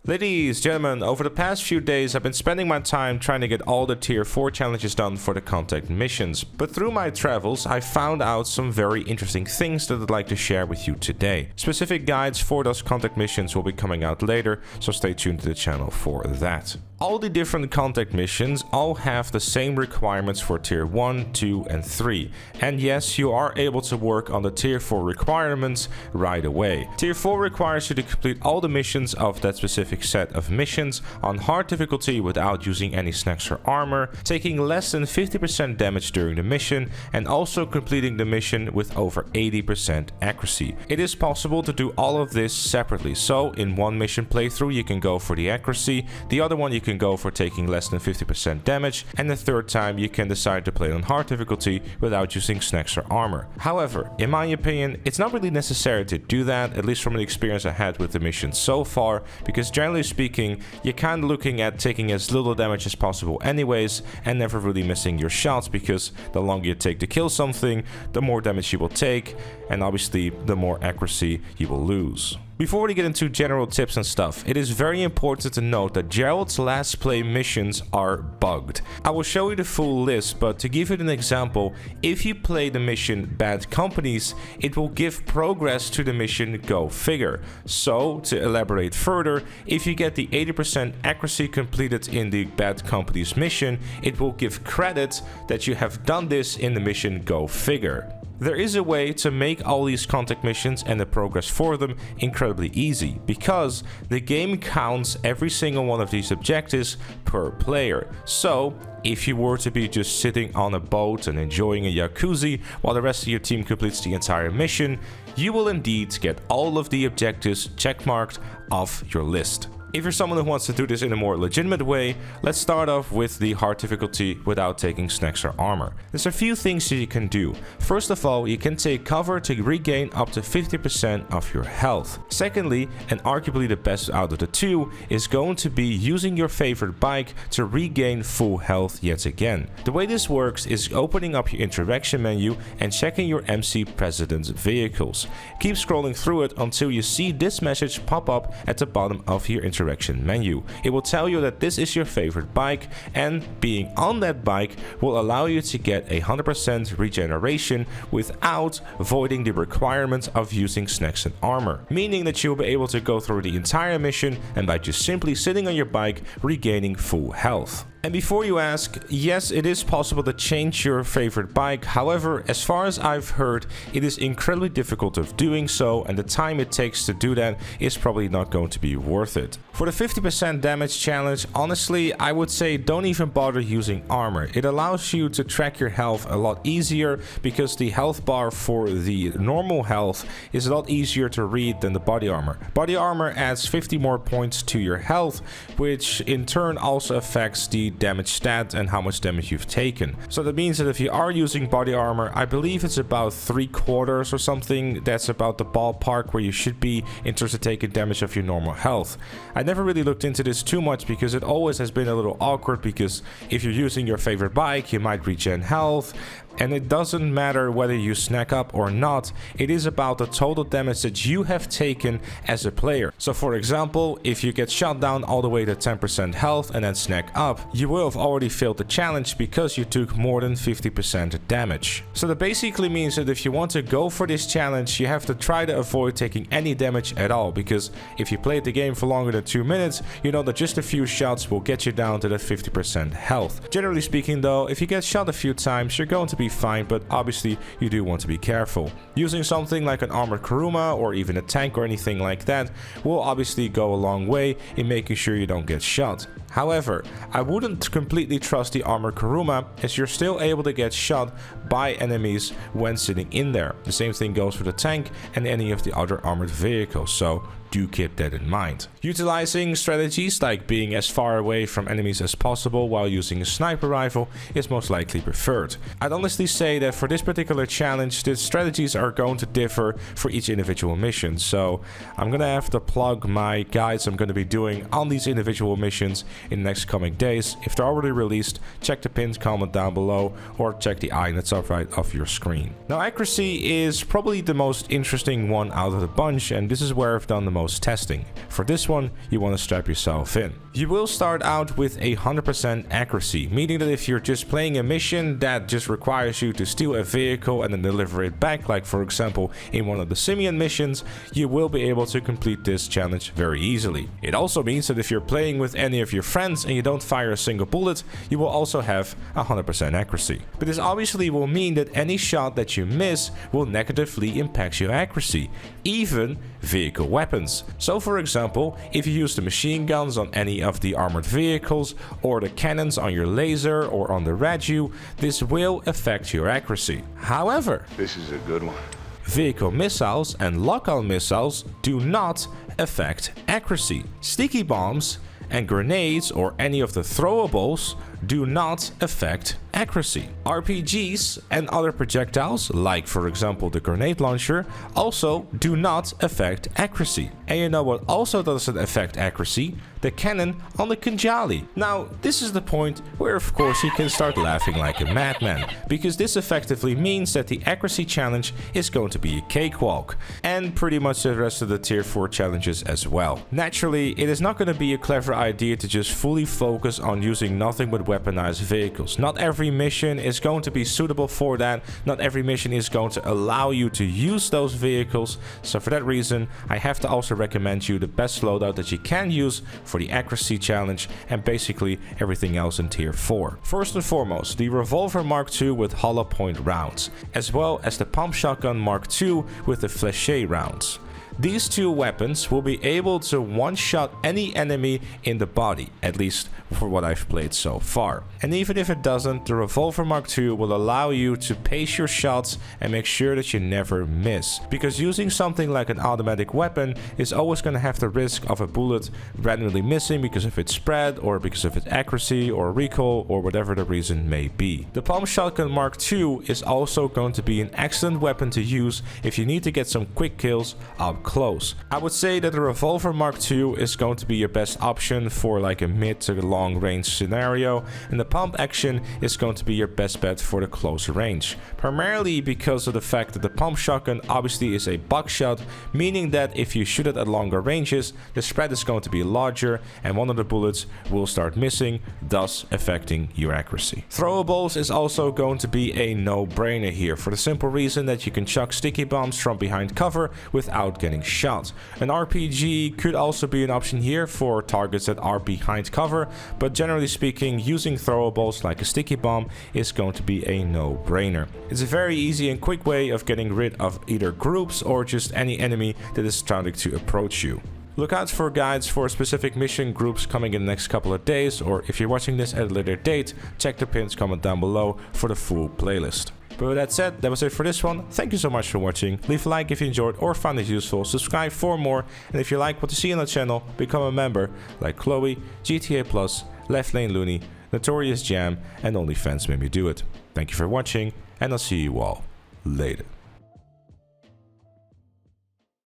Ladies, gentlemen, over the past few days I've been spending my time trying to get all the tier 4 challenges done for the contact missions, but through my travels I found out some very interesting things that I'd like to share with you today. Specific guides for those contact missions will be coming out later, so stay tuned to the channel for that. All the different contact missions all have the same requirements for tier 1, 2 and 3. And yes, you are able to work on the tier 4 requirements right away. Tier 4 requires you to complete all the missions of that specific set of missions on hard difficulty without using any snacks or armor, taking less than 50% damage during the mission, and also completing the mission with over 80% accuracy. It is possible to do all of this separately, so in one mission playthrough you can go for the accuracy, the other one you can go for taking less than 50% damage, and the third time you can decide to play on hard difficulty without using snacks or armor. However, in my opinion, it's not really necessary to do that, at least from the experience I had with the mission so far, because generally speaking, you're kind of looking at taking as little damage as possible anyways, and never really missing your shots, because the longer you take to kill something, the more damage you will take, and obviously the more accuracy you will lose. Before we get into general tips and stuff, it is very important to note that Gerald's last play missions are bugged. I will show you the full list, but to give it an example, if you play the mission Bad Companies, it will give progress to the mission Go Figure. So, to elaborate further, if you get the 80% accuracy completed in the Bad Companies mission, it will give credit that you have done this in the mission Go Figure. There is a way to make all these contact missions and the progress for them incredibly easy, because the game counts every single one of these objectives per player. So, if you were to be just sitting on a boat and enjoying a jacuzzi while the rest of your team completes the entire mission, you will indeed get all of the objectives checkmarked off your list. If you're someone who wants to do this in a more legitimate way, let's start off with the hard difficulty without taking snacks or armor. There's a few things that you can do. First of all, you can take cover to regain up to 50% of your health. Secondly, and arguably the best out of the two, is going to be using your favorite bike to regain full health yet again. The way this works is opening up your interaction menu and checking your MC President's vehicles. Keep scrolling through it until you see this message pop up at the bottom of your interaction menu. It will tell you that this is your favorite bike, and being on that bike will allow you to get 100% regeneration without voiding the requirement of using snacks and armor, meaning that you will be able to go through the entire mission and by just simply sitting on your bike regaining full health. And before you ask, yes, it is possible to change your favorite bike. However, as far as I've heard, it is incredibly difficult of doing so, and the time it takes to do that is probably not going to be worth it. For the 50% damage challenge, honestly, I would say don't even bother using armor. It allows you to track your health a lot easier, because the health bar for the normal health is a lot easier to read than the body armor. Body armor adds 50 more points to your health, which in turn also affects the damage stat and how much damage you've taken. So that means that if you are using body armor, I believe it's about 3/4 or something. That's about the ballpark where you should be in terms of taking damage of your normal health. I never really looked into this too much, because it always has been a little awkward, because if you're using your favorite bike, you might regen health. And it doesn't matter whether you snack up or not, it is about the total damage that you have taken as a player. So for example, if you get shot down all the way to 10% health and then snack up, you will have already failed the challenge because you took more than 50% damage. So that basically means that if you want to go for this challenge, you have to try to avoid taking any damage at all, because if you played the game for longer than 2 minutes, you know that just a few shots will get you down to that 50% health. Generally speaking though, if you get shot a few times, you're going to be fine, but obviously you do want to be careful. Using something like an armored Kuruma or even a tank or anything like that will obviously go a long way in making sure you don't get shot. However, I wouldn't completely trust the armored Kuruma, as you're still able to get shot by enemies when sitting in there. The same thing goes for the tank and any of the other armored vehicles, so do keep that in mind. Utilizing strategies like being as far away from enemies as possible while using a sniper rifle is most likely preferred. I'd honestly say that for this particular challenge, the strategies are going to differ for each individual mission, so I'm gonna have to plug my guides I'm gonna be doing on these individual missions in the next coming days. If they're already released, check the pinned comment down below or check the eye in the top right of your screen. Now, accuracy is probably the most interesting one out of the bunch, and this is where I've done the most testing. For this one, you want to strap yourself in. You will start out with 100% accuracy, meaning that if you're just playing a mission that just requires you to steal a vehicle and then deliver it back, like for example in one of the Simian missions, you will be able to complete this challenge very easily. It also means that if you're playing with any of your friends and you don't fire a single bullet, you will also have 100% accuracy. But this obviously will mean that any shot that you miss will negatively impact your accuracy, even vehicle weapons. So for example, if you use the machine guns on any of the armored vehicles or the cannons on your laser or on the Radu, this will affect your accuracy. However, this is a good one. Vehicle missiles and lock-on missiles do not affect accuracy. Sticky bombs and grenades or any of the throwables do not affect accuracy. RPGs and other projectiles, like for example the grenade launcher, also do not affect accuracy. And you know what also doesn't affect accuracy? The cannon on the Kinjali. Now, this is the point where of course you can start laughing like a madman, because this effectively means that the accuracy challenge is going to be a cakewalk, and pretty much the rest of the tier 4 challenges as well. Naturally, it is not going to be a clever idea to just fully focus on using nothing but weaponized vehicles. Not every mission is going to be suitable for that. Not every mission is going to allow you to use those vehicles. So for that reason, I have to also recommend you the best loadout that you can use for the accuracy challenge and basically everything else in tier 4. First and foremost, the Revolver Mark II with hollow point rounds, as well as the Pump Shotgun Mark II with the Fléché rounds. These two weapons will be able to one-shot any enemy in the body, at least for what I've played so far. And even if it doesn't, the Revolver Mark II will allow you to pace your shots and make sure that you never miss. Because using something like an automatic weapon is always going to have the risk of a bullet randomly missing because of its spread or because of its accuracy or recoil or whatever the reason may be. The Pump Shotgun Mark II is also going to be an excellent weapon to use if you need to get some quick kills up close. I would say that the Revolver Mark II is going to be your best option for like a mid to long range scenario, and the pump action is going to be your best bet for the close range. Primarily because of the fact that the pump shotgun obviously is a buckshot, meaning that if you shoot it at longer ranges, the spread is going to be larger and one of the bullets will start missing, thus affecting your accuracy. Throwables is also going to be a no-brainer here for the simple reason that you can chuck sticky bombs from behind cover without getting shot. An RPG could also be an option here for targets that are behind cover, but generally speaking, using throwables like a sticky bomb is going to be a no-brainer. It's a very easy and quick way of getting rid of either groups or just any enemy that is trying to approach you. Look out for guides for specific mission groups coming in the next couple of days, or if you're watching this at a later date, check the pinned comment down below for the full playlist. But with that said, that was it for this one. Thank you so much for watching. Leave a like if you enjoyed or found it useful, subscribe for more, and if you like what you see on the channel, become a member like Chloe, GTA Plus, Left Lane Looney, Notorious Jam, and OnlyFans made me do it. Thank you for watching, and I'll see you all later.